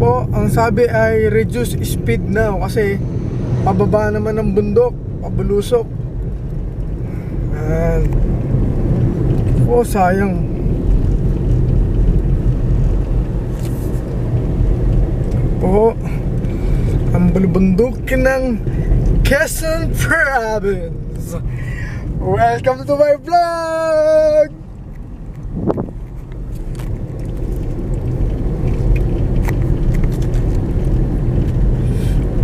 po, ang sabi ay reduce speed now kasi pababa naman ng bundok, pabulusok. Ayan. Oh, sayang. Po, ang bulubundok ng Quezon Province. Welcome to my vlog!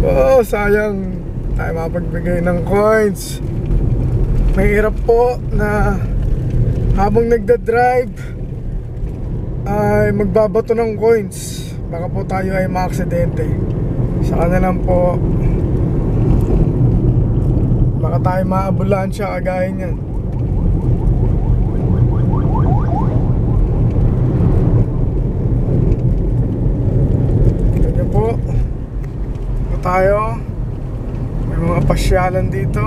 Oh, sayang tayo mapagbigay ng coins. Mahirap po na habang nagda-drive ay magbabato ng coins. Baka po tayo ay maaksidente. Saka na lang po, baka tayo maambulansya kagaya niyan. Ganyan po tayo. May mga pasyalan dito.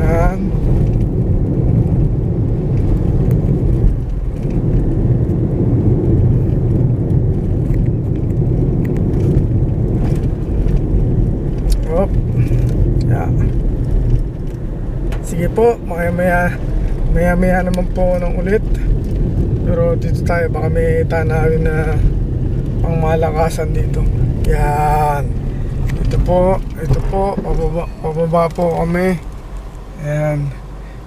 Ayan. Oh. Yeah. Sige po, maya naman po ng ulit. Pero dito tayo, baka may tanawin na pangmalakasan dito. Yan. Ito po, pababa po kami. Ayan.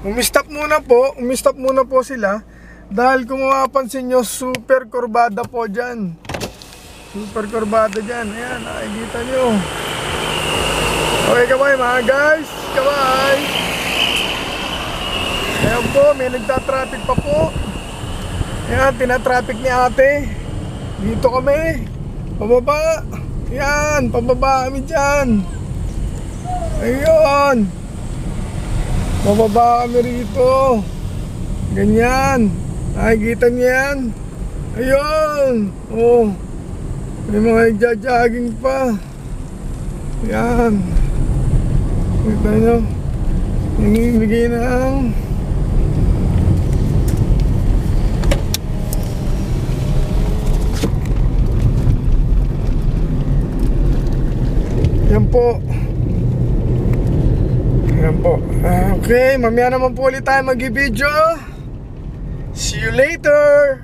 Umistop muna po sila. Dahil kung mapapansin nyo, super kurbada po dyan. Super kurbada dyan. Ayan, nakikita nyo. Okay, kabay mga guys. Kabay. Ayan po, may nagtatraffic pa po. Ayan, tinatraffic ni ate. Dito kami. Pababa. Yan, pababa kami dyan. Ayun. Pababa kami rito. Ganyan. Nakikita niyo yan. Ayun. Oh. May mga nagja-jogging pa. Yan. Kita nyo. Nangibigay ng yan po. Yan po. Okay, mamaya naman po ulit tayo mag-video. See you later.